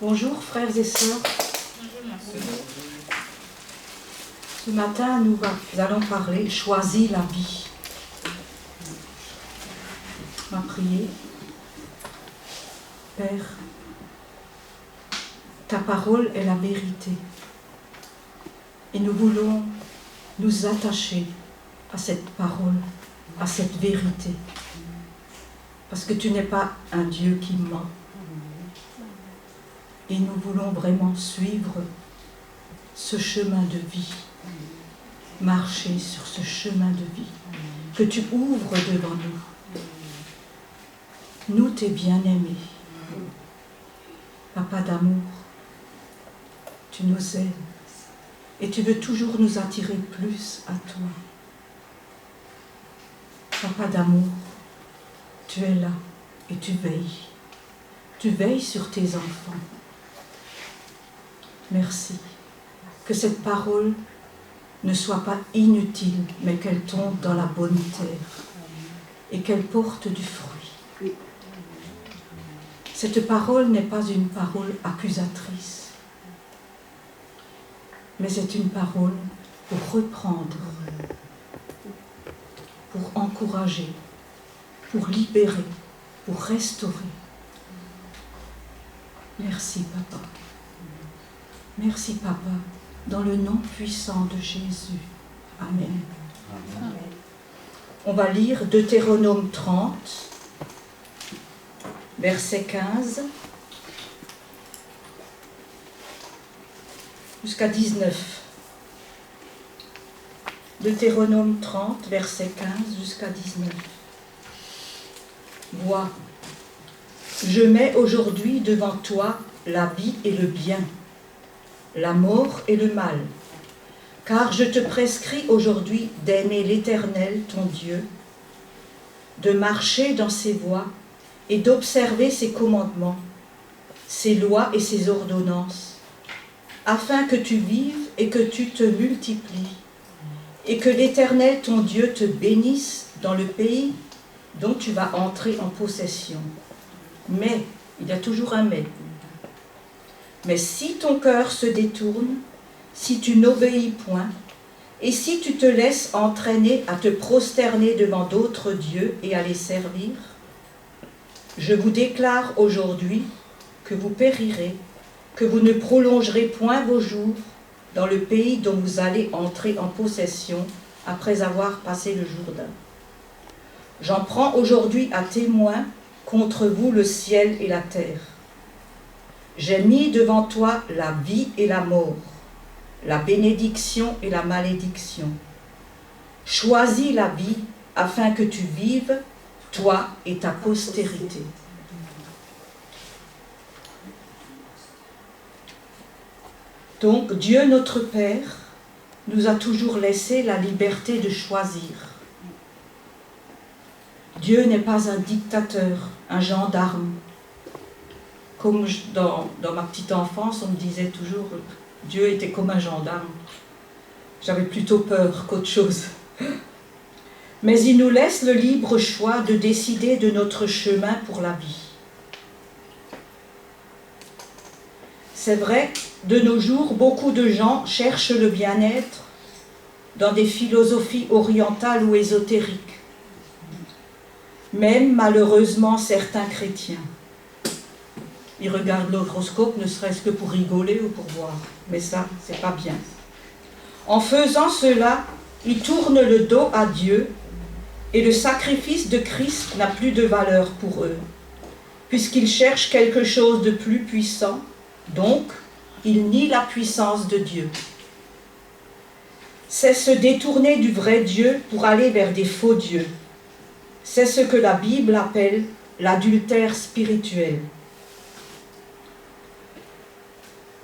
Bonjour frères et sœurs. Ce matin, nous allons parler « Choisis la vie ». On va prier. Père, ta parole est la vérité. Et nous voulons nous attacher à cette parole, à cette vérité. Parce que tu n'es pas un Dieu qui ment. Et nous voulons vraiment suivre ce chemin de vie, marcher sur ce chemin de vie que tu ouvres devant nous. Nous, tes bien-aimés, Papa d'amour, tu nous aimes et tu veux toujours nous attirer plus à toi. Papa d'amour, tu es là et tu veilles. Tu veilles sur tes enfants. Merci. Que cette parole ne soit pas inutile, mais qu'elle tombe dans la bonne terre et qu'elle porte du fruit. Cette parole n'est pas une parole accusatrice, mais c'est une parole pour reprendre, pour encourager, pour libérer, pour restaurer. Merci, Papa. Merci, Papa, dans le nom puissant de Jésus. Amen. Amen. On va lire Deutéronome 30, verset 15 jusqu'à 19. Deutéronome 30, verset 15 jusqu'à 19. Vois, je mets aujourd'hui devant toi la vie et le bien, la mort et le mal, car je te prescris aujourd'hui d'aimer l'Éternel, ton Dieu, de marcher dans ses voies et d'observer ses commandements, ses lois et ses ordonnances, afin que tu vives et que tu te multiplies, et que l'Éternel, ton Dieu, te bénisse dans le pays dont tu vas entrer en possession. Mais, il y a toujours un mais. Mais si ton cœur se détourne, si tu n'obéis point, et si tu te laisses entraîner à te prosterner devant d'autres dieux et à les servir, je vous déclare aujourd'hui que vous périrez, que vous ne prolongerez point vos jours dans le pays dont vous allez entrer en possession après avoir passé le Jourdain. J'en prends aujourd'hui à témoin contre vous le ciel et la terre. J'ai mis devant toi la vie et la mort, la bénédiction et la malédiction. Choisis la vie afin que tu vives, toi et ta postérité. Donc Dieu notre Père nous a toujours laissé la liberté de choisir. Dieu n'est pas un dictateur, un gendarme. Comme dans ma petite enfance, on me disait toujours, Dieu était comme un gendarme. J'avais plutôt peur qu'autre chose. Mais il nous laisse le libre choix de décider de notre chemin pour la vie. C'est vrai, de nos jours, beaucoup de gens cherchent le bien-être dans des philosophies orientales ou ésotériques. Même, malheureusement, certains chrétiens. Ils regardent l'horoscope, ne serait-ce que pour rigoler ou pour voir. Mais ça, c'est pas bien. En faisant cela, ils tournent le dos à Dieu et le sacrifice de Christ n'a plus de valeur pour eux, puisqu'ils cherchent quelque chose de plus puissant, donc ils nient la puissance de Dieu. C'est se détourner du vrai Dieu pour aller vers des faux dieux. C'est ce que la Bible appelle l'adultère spirituel.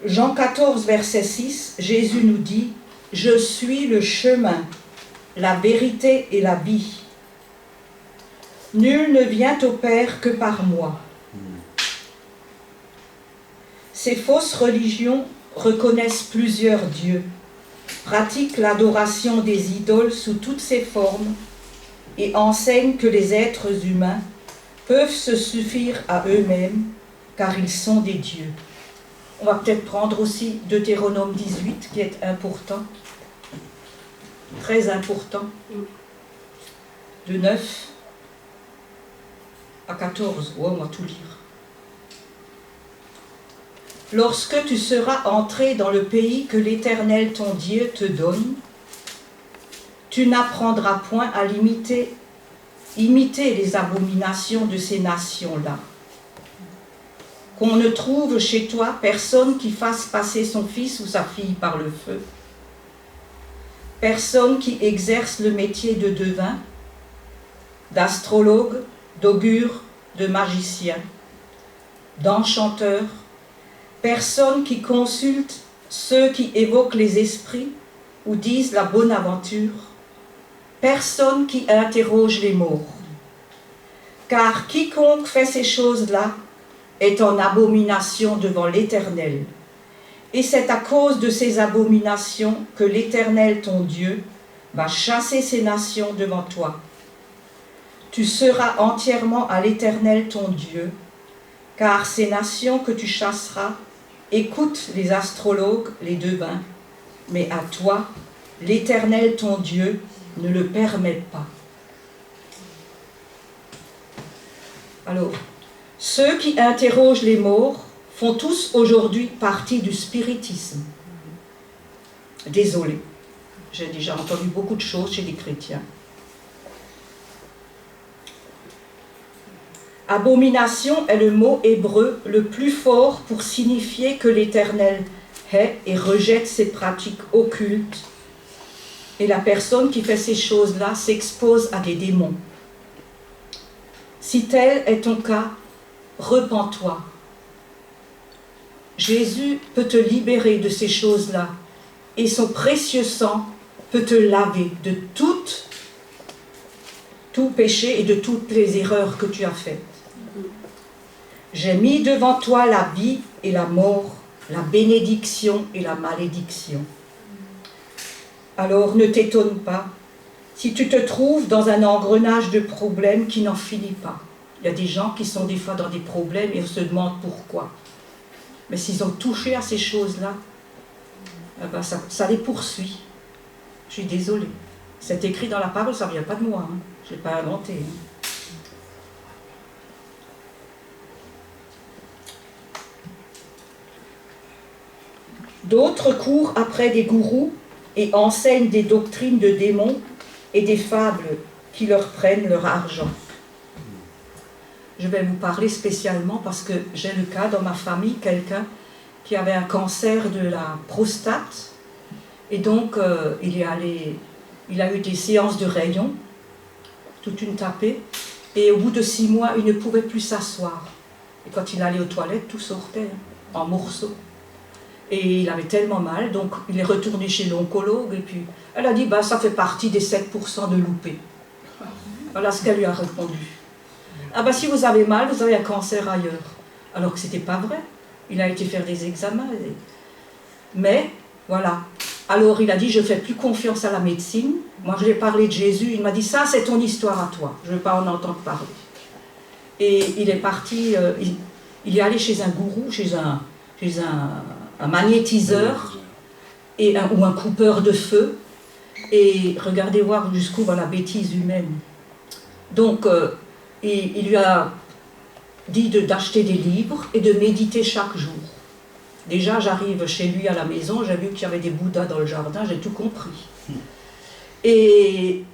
Jean 14, verset 6, Jésus nous dit « Je suis le chemin, la vérité et la vie. Nul ne vient au Père que par moi. » Ces fausses religions reconnaissent plusieurs dieux, pratiquent l'adoration des idoles sous toutes ses formes et enseignent que les êtres humains peuvent se suffire à eux-mêmes car ils sont des dieux. On va peut-être prendre aussi Deutéronome 18, qui est important, très important, de 9 à 14. Oh, on va tout lire. Lorsque tu seras entré dans le pays que l'Éternel ton Dieu te donne, tu n'apprendras point à imiter les abominations de ces nations-là. Qu'on ne trouve chez toi personne qui fasse passer son fils ou sa fille par le feu, personne qui exerce le métier de devin, d'astrologue, d'augure, de magicien, d'enchanteur, personne qui consulte ceux qui évoquent les esprits ou disent la bonne aventure, personne qui interroge les morts. Car quiconque fait ces choses-là est en abomination devant l'Éternel. Et c'est à cause de ces abominations que l'Éternel, ton Dieu, va chasser ces nations devant toi. Tu seras entièrement à l'Éternel, ton Dieu, car ces nations que tu chasseras écoutent les astrologues, les devins, mais à toi, l'Éternel, ton Dieu, ne le permet pas. Alors, ceux qui interrogent les morts font tous aujourd'hui partie du spiritisme. Désolé, j'ai déjà entendu beaucoup de choses chez les chrétiens. Abomination est le mot hébreu le plus fort pour signifier que l'Éternel hait et rejette ces pratiques occultes. Et la personne qui fait ces choses-là s'expose à des démons. Si tel est ton cas, repens-toi. Jésus peut te libérer de ces choses-là et son précieux sang peut te laver de tout péché et de toutes les erreurs que tu as faites. J'ai mis devant toi la vie et la mort, la bénédiction et la malédiction. Alors ne t'étonne pas si tu te trouves dans un engrenage de problèmes qui n'en finit pas. Il y a des gens qui sont des fois dans des problèmes et on se demande pourquoi. Mais s'ils ont touché à ces choses-là, eh ben ça les poursuit. Je suis désolée. C'est écrit dans la parole, ça ne vient pas de moi. Hein. Je ne l'ai pas inventé. Hein. D'autres courent après des gourous et enseignent des doctrines de démons et des fables qui leur prennent leur argent. Je vais vous parler spécialement parce que j'ai le cas dans ma famille, quelqu'un qui avait un cancer de la prostate et donc il a eu des séances de rayons, toute une tapée, et au bout de 6 mois, il ne pouvait plus s'asseoir. Et quand il allait aux toilettes, tout sortait en morceaux. Et il avait tellement mal, donc il est retourné chez l'oncologue, et puis elle a dit, bah, ça fait partie des 7% de loupés. Voilà ce qu'elle lui a répondu. Ah bah si vous avez mal, vous avez un cancer ailleurs. Alors que c'était pas vrai. Il a été faire des examens. Mais, voilà. Alors il a dit, je ne fais plus confiance à la médecine. Moi je lui ai parlé de Jésus, il m'a dit, ça c'est ton histoire à toi. Je ne veux pas en entendre parler. Et il est parti, il est allé chez un gourou, chez un magnétiseur ou un coupeur de feu. Et regardez voir jusqu'où va la bêtise humaine. Donc, il lui a dit d'acheter des livres et de méditer chaque jour. Déjà, j'arrive chez lui à la maison, j'ai vu qu'il y avait des bouddhas dans le jardin, j'ai tout compris. Et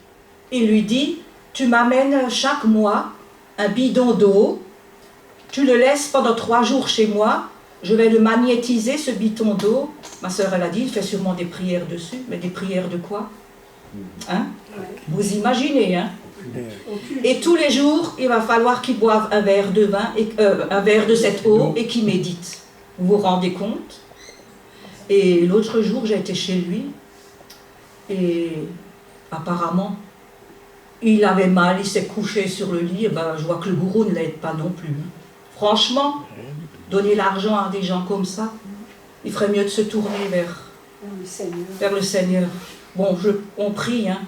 il lui dit, tu m'amènes chaque mois un bidon d'eau, tu le laisses pendant 3 jours chez moi, je vais le magnétiser, ce bidon d'eau. Ma sœur, elle a dit, il fait sûrement des prières dessus, mais des prières de quoi? Hein? Vous imaginez, hein? Et tous les jours, il va falloir qu'il boive un verre de vin, un verre de cette eau et qu'il médite. Vous vous rendez compte? Et l'autre jour, j'ai été chez lui et apparemment, il avait mal, il s'est couché sur le lit, et ben, je vois que le gourou ne l'aide pas non plus. Franchement, donner l'argent à des gens comme ça, il ferait mieux de se tourner vers le Seigneur. Bon, on prie, hein.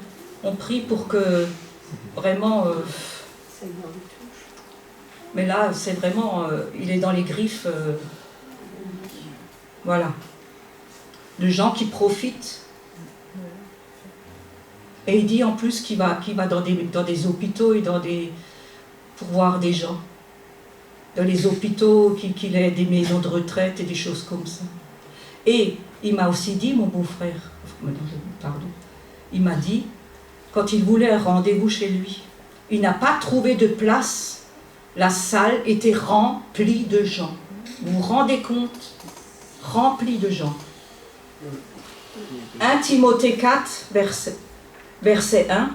On prie pour que vraiment... mais là, c'est vraiment... il est dans les griffes... Voilà. De gens qui profitent. Et il dit en plus qu'il va dans des hôpitaux et pour voir des gens. Dans les hôpitaux, qu'il ait des maisons de retraite et des choses comme ça. Et il m'a aussi dit, mon beau-frère, pardon, il m'a dit, quand il voulait un rendez-vous chez lui, il n'a pas trouvé de place, la salle était remplie de gens. Vous vous rendez compte? Remplie de gens. 1 Timothée 4, verset 1.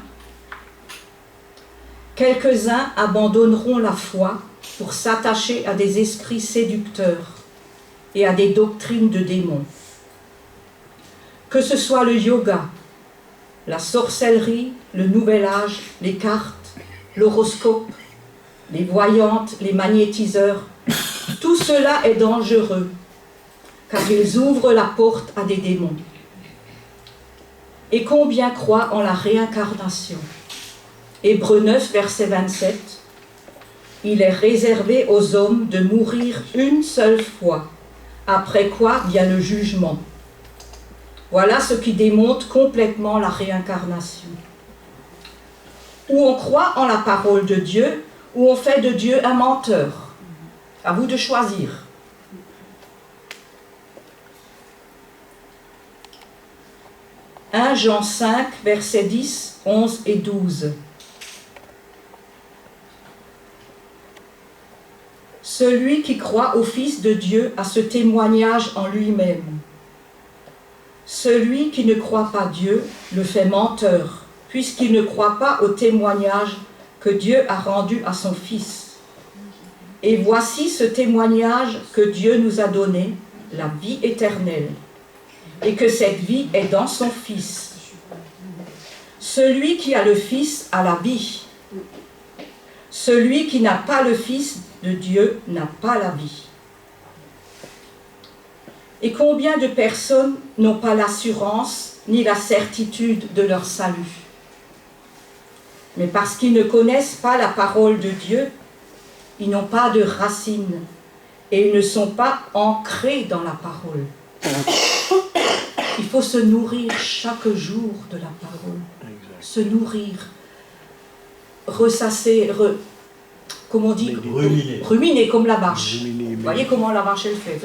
Quelques-uns abandonneront la foi pour s'attacher à des esprits séducteurs et à des doctrines de démons. Que ce soit le yoga, la sorcellerie, le nouvel âge, les cartes, l'horoscope, les voyantes, les magnétiseurs, tout cela est dangereux, car ils ouvrent la porte à des démons. Et combien croient en la réincarnation? Hébreux 9, verset 27. Il est réservé aux hommes de mourir une seule fois, après quoi vient le jugement. Voilà ce qui démontre complètement la réincarnation. Ou on croit en la parole de Dieu, ou on fait de Dieu un menteur. À vous de choisir. « 1 Jean 5, versets 10, 11 et 12. Celui qui croit au Fils de Dieu a ce témoignage en lui-même. Celui qui ne croit pas Dieu le fait menteur, puisqu'il ne croit pas au témoignage que Dieu a rendu à son Fils. Et voici ce témoignage que Dieu nous a donné, la vie éternelle, et que cette vie est dans son Fils. Celui qui a le Fils a la vie. Celui qui n'a pas le Fils de Dieu n'a pas la vie. Et combien de personnes n'ont pas l'assurance ni la certitude de leur salut? Mais parce qu'ils ne connaissent pas la parole de Dieu, ils n'ont pas de racines et ils ne sont pas ancrés dans la parole. Il faut se nourrir chaque jour de la parole. Se nourrir, ressasser, comment on dit, ruminer comme la vache. Vous voyez comment la vache elle fait.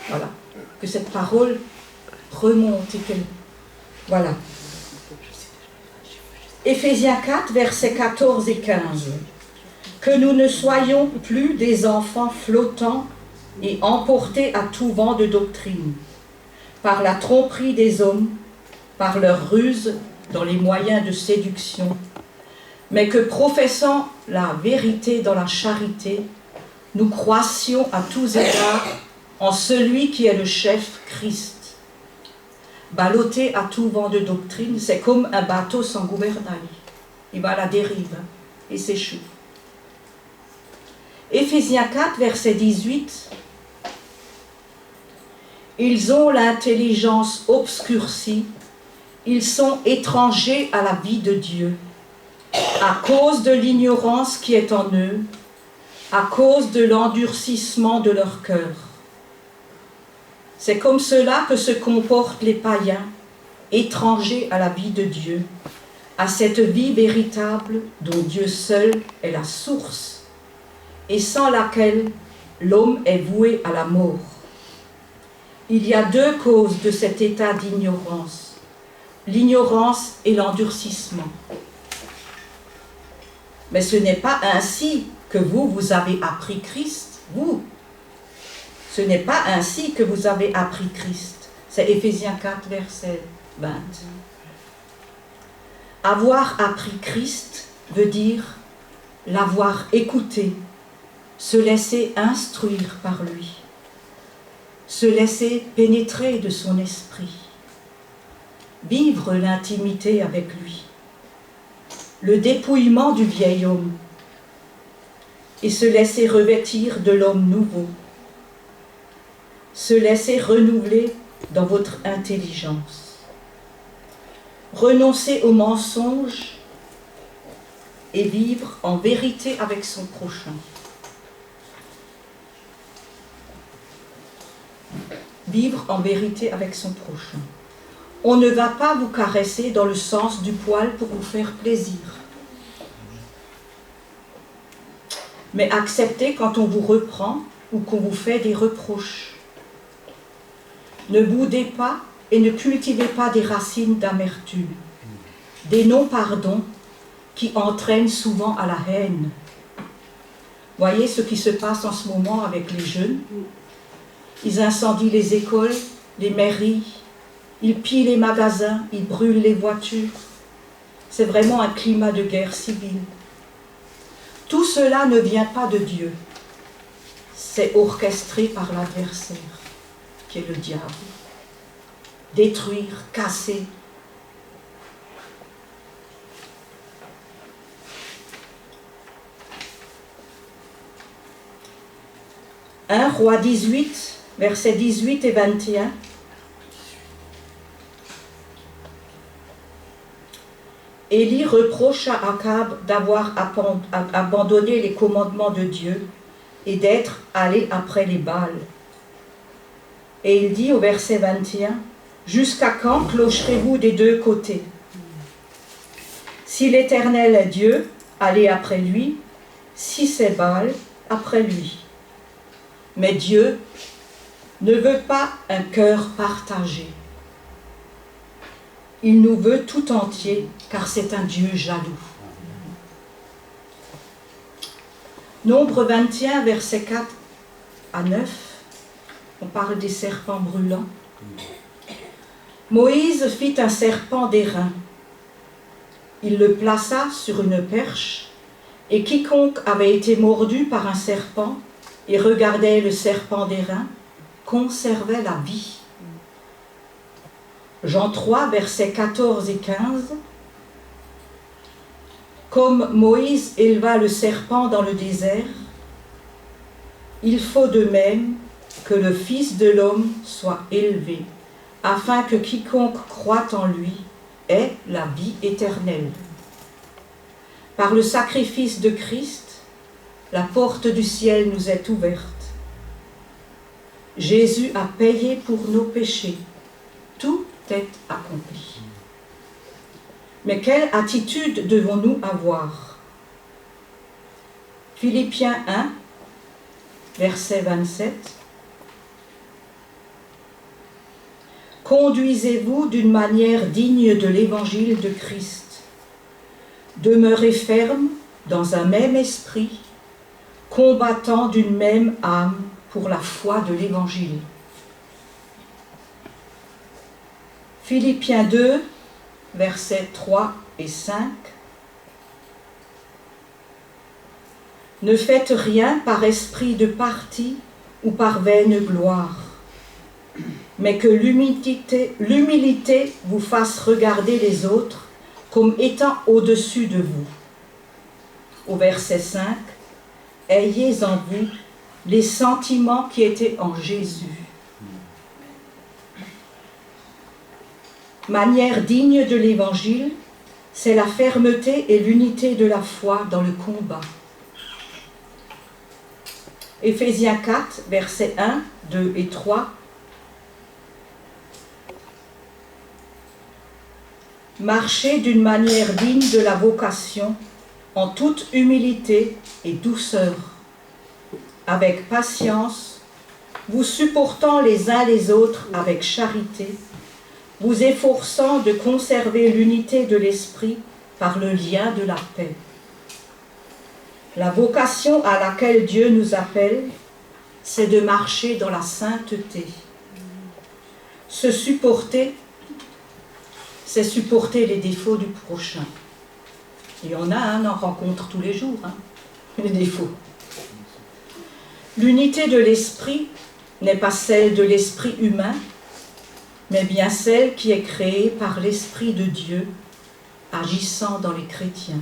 Voilà. Que cette parole remonte et qu'elle... Voilà. Éphésiens 4, versets 14 et 15. Que nous ne soyons plus des enfants flottants et emportés à tout vent de doctrine, par la tromperie des hommes, par leur ruse dans les moyens de séduction, mais que professant la vérité dans la charité, nous croissions à tous égards en celui qui est le chef, Christ. Ballotté à tout vent de doctrine, c'est comme un bateau sans gouvernail. Il va à la dérive et s'échoue. Éphésiens 4, verset 18. Ils ont l'intelligence obscurcie, ils sont étrangers à la vie de Dieu, à cause de l'ignorance qui est en eux, à cause de l'endurcissement de leur cœur. C'est comme cela que se comportent les païens, étrangers à la vie de Dieu, à cette vie véritable dont Dieu seul est la source, et sans laquelle l'homme est voué à la mort. Il y a deux causes de cet état d'ignorance, l'ignorance et l'endurcissement. Mais ce n'est pas ainsi que vous avez appris Christ, vous. Ce n'est pas ainsi que vous avez appris Christ. C'est Éphésiens 4, verset 20. Avoir appris Christ veut dire l'avoir écouté, se laisser instruire par lui, se laisser pénétrer de son esprit, vivre l'intimité avec lui, le dépouillement du vieil homme et se laisser revêtir de l'homme nouveau, se laisser renouveler dans votre intelligence, renoncer au mensonge et vivre en vérité avec son prochain. vivre en vérité avec son prochain. On ne va pas vous caresser dans le sens du poil pour vous faire plaisir. Mais acceptez quand on vous reprend ou qu'on vous fait des reproches. Ne boudez pas et ne cultivez pas des racines d'amertume, des non-pardons qui entraînent souvent à la haine. Voyez ce qui se passe en ce moment avec les jeunes. Ils incendient les écoles, les mairies, ils pillent les magasins, ils brûlent les voitures. C'est vraiment un climat de guerre civile. Tout cela ne vient pas de Dieu. C'est orchestré par l'adversaire, qui est le diable. Détruire, casser. Roi 18, versets 18 et 21. Élie reproche à Akab d'avoir abandonné les commandements de Dieu et d'être allé après les Baals. Et il dit au verset 21, « Jusqu'à quand clocherez-vous des deux côtés? Si l'Éternel est Dieu, allez après lui, si c'est Baal, après lui. » Mais Dieu ne veut pas un cœur partagé. Il nous veut tout entier, car c'est un Dieu jaloux. Nombre 21, versets 4 à 9, on parle des serpents brûlants. Moïse fit un serpent d'airain. Il le plaça sur une perche, et quiconque avait été mordu par un serpent et regardait le serpent d'airain conservait la vie. Jean 3, versets 14 et 15. Comme Moïse éleva le serpent dans le désert, il faut de même que le Fils de l'homme soit élevé, afin que quiconque croit en lui ait la vie éternelle. Par le sacrifice de Christ, la porte du ciel nous est ouverte. Jésus a payé pour nos péchés. Tout est accompli. Mais quelle attitude devons-nous avoir? Philippiens 1, verset 27. Conduisez-vous d'une manière digne de l'évangile de Christ. Demeurez ferme dans un même esprit, combattant d'une même âme pour la foi de l'évangile. Philippiens 2, versets 3 et 5. Ne faites rien par esprit de parti ou par vaine gloire, mais que l'humilité vous fasse regarder les autres comme étant au-dessus de vous. Au verset 5, ayez en vous les sentiments qui étaient en Jésus. Manière digne de l'Évangile, c'est la fermeté et l'unité de la foi dans le combat. Éphésiens 4, versets 1, 2 et 3. Marchez d'une manière digne de la vocation, en toute humilité et douceur, avec patience, vous supportant les uns les autres avec charité, vous efforçant de conserver l'unité de l'esprit par le lien de la paix. La vocation à laquelle Dieu nous appelle, c'est de marcher dans la sainteté. Se supporter, c'est supporter les défauts du prochain. Il y en a, on en rencontre tous les jours, les défauts. L'unité de l'esprit n'est pas celle de l'esprit humain, mais bien celle qui est créée par l'Esprit de Dieu, agissant dans les chrétiens,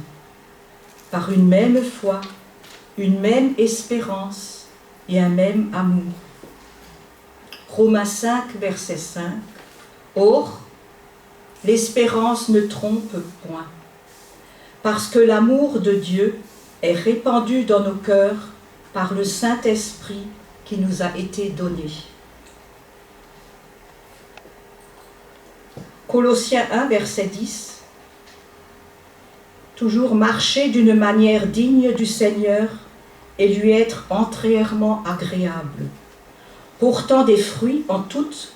par une même foi, une même espérance et un même amour. Romains 5, verset 5. Or, l'espérance ne trompe point, parce que l'amour de Dieu est répandu dans nos cœurs par le Saint-Esprit qui nous a été donné. Colossiens 1, verset 10. Toujours marcher d'une manière digne du Seigneur et lui être entièrement agréable, portant des fruits en toutes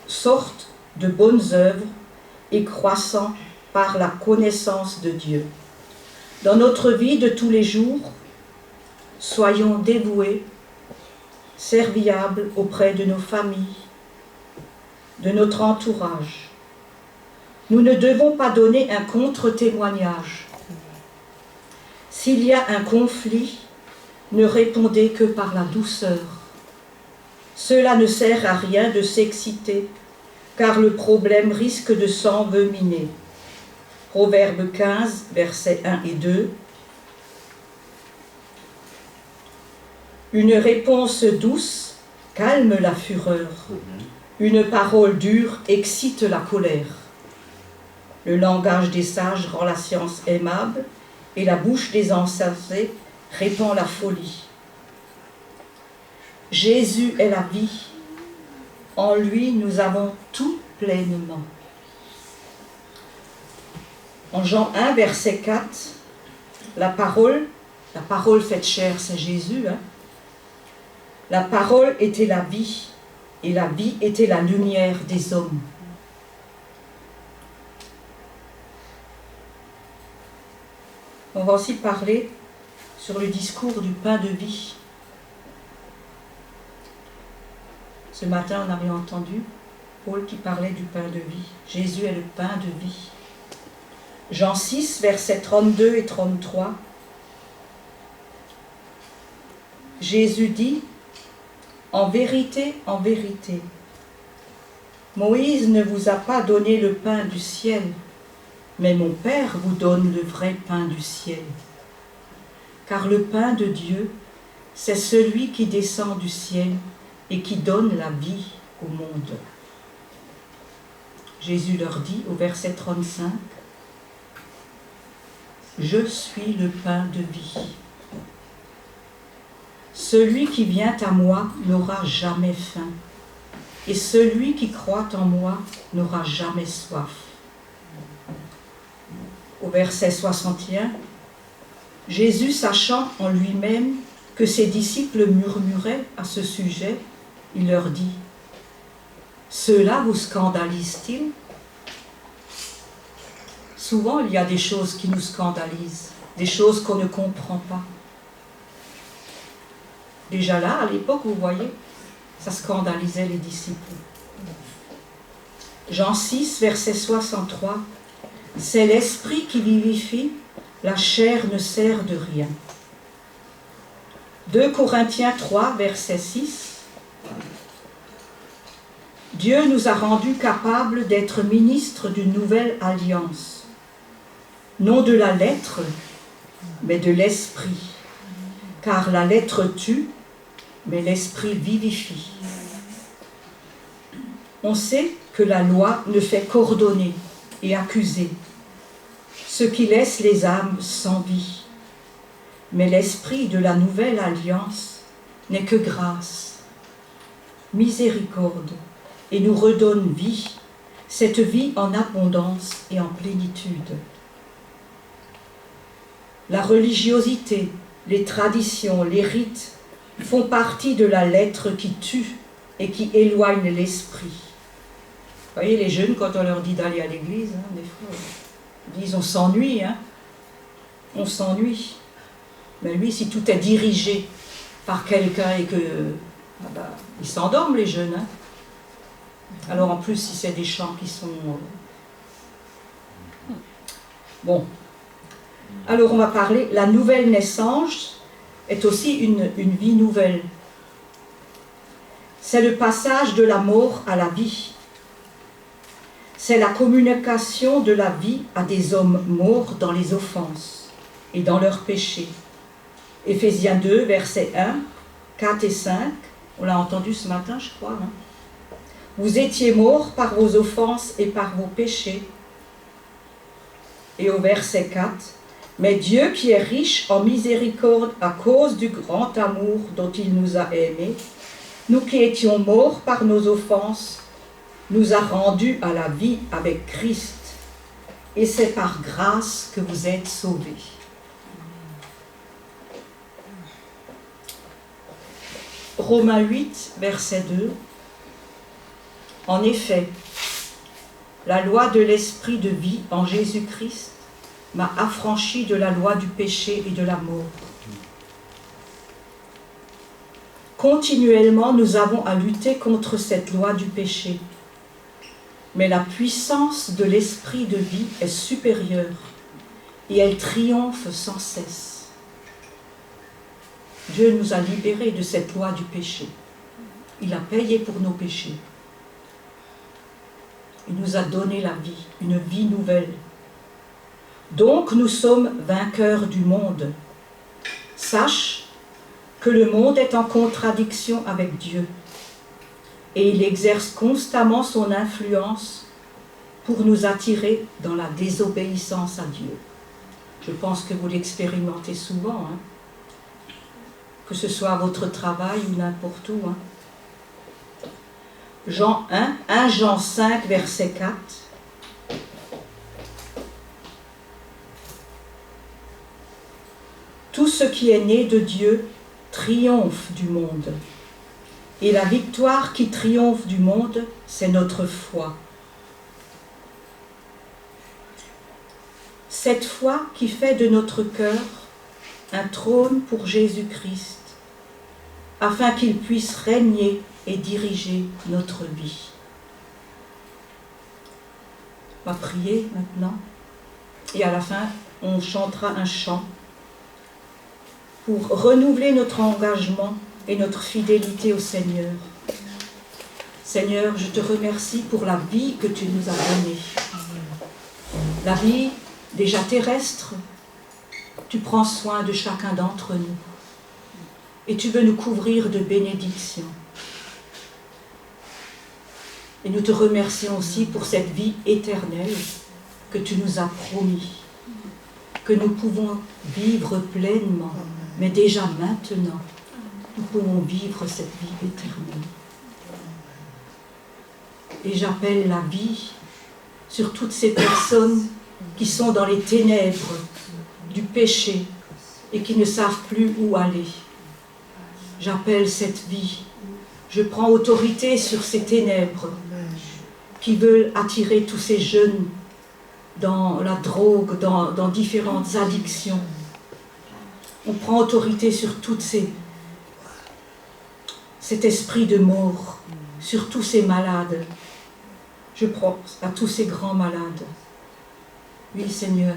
sortes de bonnes œuvres et croissant par la connaissance de Dieu. Dans notre vie de tous les jours, soyons dévoués, serviables auprès de nos familles, de notre entourage. Nous ne devons pas donner un contre-témoignage. S'il y a un conflit, ne répondez que par la douceur. Cela ne sert à rien de s'exciter, car le problème risque de s'envenimer. Proverbe 15, versets 1 et 2. Une réponse douce calme la fureur. Une parole dure excite la colère. Le langage des sages rend la science aimable, et la bouche des insensés répand la folie. Jésus est la vie. En lui, nous avons tout pleinement. En Jean 1, verset 4, la parole faite chair, c'est Jésus. La parole était la vie, et la vie était la lumière des hommes. On va aussi parler sur le discours du pain de vie. Ce matin, on avait entendu Paul qui parlait du pain de vie. Jésus est le pain de vie. Jean 6, versets 32 et 33. Jésus dit, en vérité, Moïse ne vous a pas donné le pain du ciel, mais mon Père vous donne le vrai pain du ciel. Car le pain de Dieu, c'est celui qui descend du ciel et qui donne la vie au monde. Jésus leur dit au verset 35, « Je suis le pain de vie. Celui qui vient à moi n'aura jamais faim, et celui qui croit en moi n'aura jamais soif. » Au verset 61, Jésus, sachant en lui-même que ses disciples murmuraient à ce sujet, il leur dit, « Cela vous scandalise-t-il » Souvent, il y a des choses qui nous scandalisent, des choses qu'on ne comprend pas. Déjà là, à l'époque, vous voyez, ça scandalisait les disciples. Jean 6, verset 63, « C'est l'esprit qui vivifie, la chair ne sert de rien. » 2 Corinthiens 3, verset 6, « Dieu nous a rendus capables d'être ministres d'une nouvelle alliance, non de la lettre, mais de l'esprit, car la lettre tue, mais l'esprit vivifie. » On sait que la loi ne fait qu'ordonner et accuser, ce qui laisse les âmes sans vie. Mais l'esprit de la nouvelle alliance n'est que grâce, miséricorde, et nous redonne vie, cette vie en abondance et en plénitude. La religiosité, les traditions, les rites font partie de la lettre qui tue et qui éloigne l'esprit. Vous voyez, les jeunes, quand on leur dit d'aller à l'église, des fois, ils disent on s'ennuie, on s'ennuie. Mais lui, si tout est dirigé par quelqu'un et que... ils s'endorment, les jeunes. Alors en plus, si c'est des chants qui sont... Bon. Alors on va parler, la nouvelle naissance est aussi une vie nouvelle. C'est le passage de la mort à la vie. C'est la communication de la vie à des hommes morts dans les offenses et dans leurs péchés. Éphésiens 2, versets 1, 4 et 5, on l'a entendu ce matin, je crois. Vous étiez morts par vos offenses et par vos péchés. Et au verset 4, mais Dieu qui est riche en miséricorde à cause du grand amour dont il nous a aimés, nous qui étions morts par nos offenses, nous a rendus à la vie avec Christ, et c'est par grâce que vous êtes sauvés. Romains 8, verset 2. En effet, la loi de l'esprit de vie en Jésus-Christ m'a affranchi de la loi du péché et de la mort. Continuellement, nous avons à lutter contre cette loi du péché. Mais la puissance de l'esprit de vie est supérieure et elle triomphe sans cesse. Dieu nous a libérés de cette loi du péché. Il a payé pour nos péchés. Il nous a donné la vie, une vie nouvelle. Donc nous sommes vainqueurs du monde. Sache que le monde est en contradiction avec Dieu et il exerce constamment son influence pour nous attirer dans la désobéissance à Dieu. Je pense que vous l'expérimentez souvent, hein? Que ce soit à votre travail ou n'importe où. Hein? Jean 1 Jean 5, verset 4. Tout ce qui est né de Dieu triomphe du monde. Et la victoire qui triomphe du monde, c'est notre foi. Cette foi qui fait de notre cœur un trône pour Jésus-Christ, afin qu'il puisse régner et diriger notre vie. On va prier maintenant, et à la fin, on chantera un chant pour renouveler notre engagement et notre fidélité au Seigneur. Seigneur, je te remercie pour la vie que tu nous as donnée. La vie déjà terrestre, tu prends soin de chacun d'entre nous. Et tu veux nous couvrir de bénédictions. Et nous te remercions aussi pour cette vie éternelle que tu nous as promis, que nous pouvons vivre pleinement, mais déjà maintenant, nous pouvons vivre cette vie éternelle. Et j'appelle la vie sur toutes ces personnes qui sont dans les ténèbres du péché et qui ne savent plus où aller. J'appelle cette vie. Je prends autorité sur ces ténèbres qui veulent attirer tous ces jeunes dans la drogue, dans différentes addictions. On prend autorité sur cet esprit de mort, sur tous ces malades. Je prends à tous ces grands malades. Oui, Seigneur,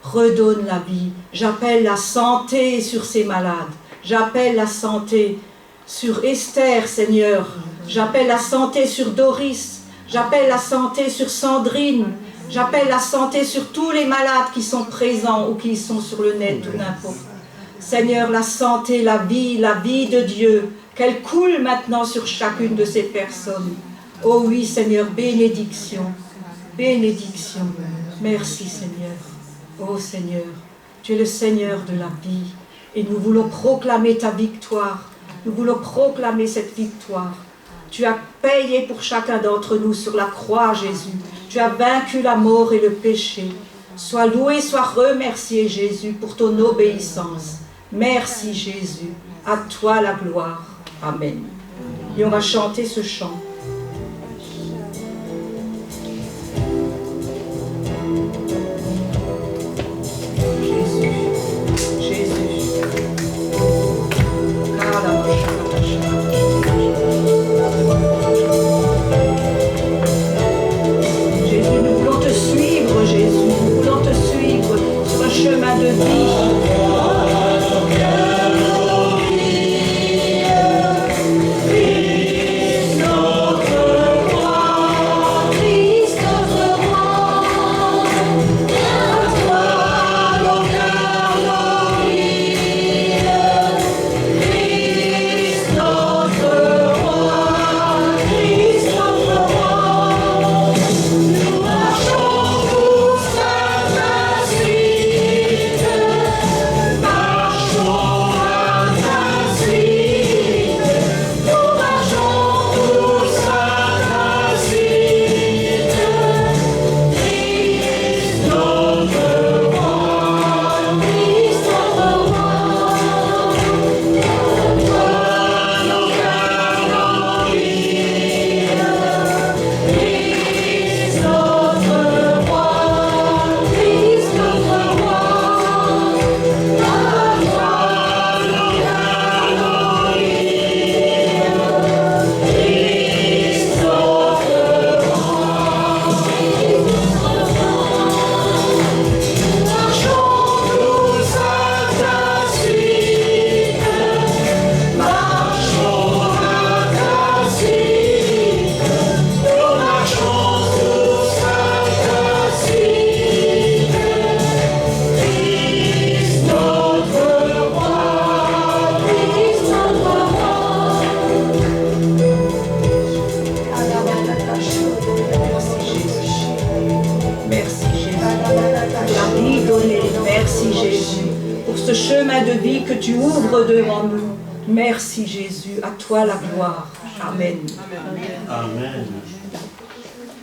redonne la vie. J'appelle la santé sur ces malades. J'appelle la santé sur Esther, Seigneur. J'appelle la santé sur Doris. J'appelle la santé sur Sandrine. J'appelle la santé sur tous les malades qui sont présents ou qui sont sur le net ou n'importe. Seigneur, la santé, la vie de Dieu, qu'elle coule maintenant sur chacune de ces personnes. Oh oui, Seigneur, bénédiction, bénédiction. Merci, Seigneur. Oh Seigneur, tu es le Seigneur de la vie. Et nous voulons proclamer ta victoire. Nous voulons proclamer cette victoire. Tu as payé pour chacun d'entre nous sur la croix, Jésus. Tu as vaincu la mort et le péché. Sois loué, sois remercié, Jésus, pour ton obéissance. Merci, Jésus. À toi la gloire. Amen. Et on va chanter ce chant. Chemin de vie. Vive nos chemin de vie que tu ouvres devant nous. Merci Jésus, à toi la gloire. Amen. Amen.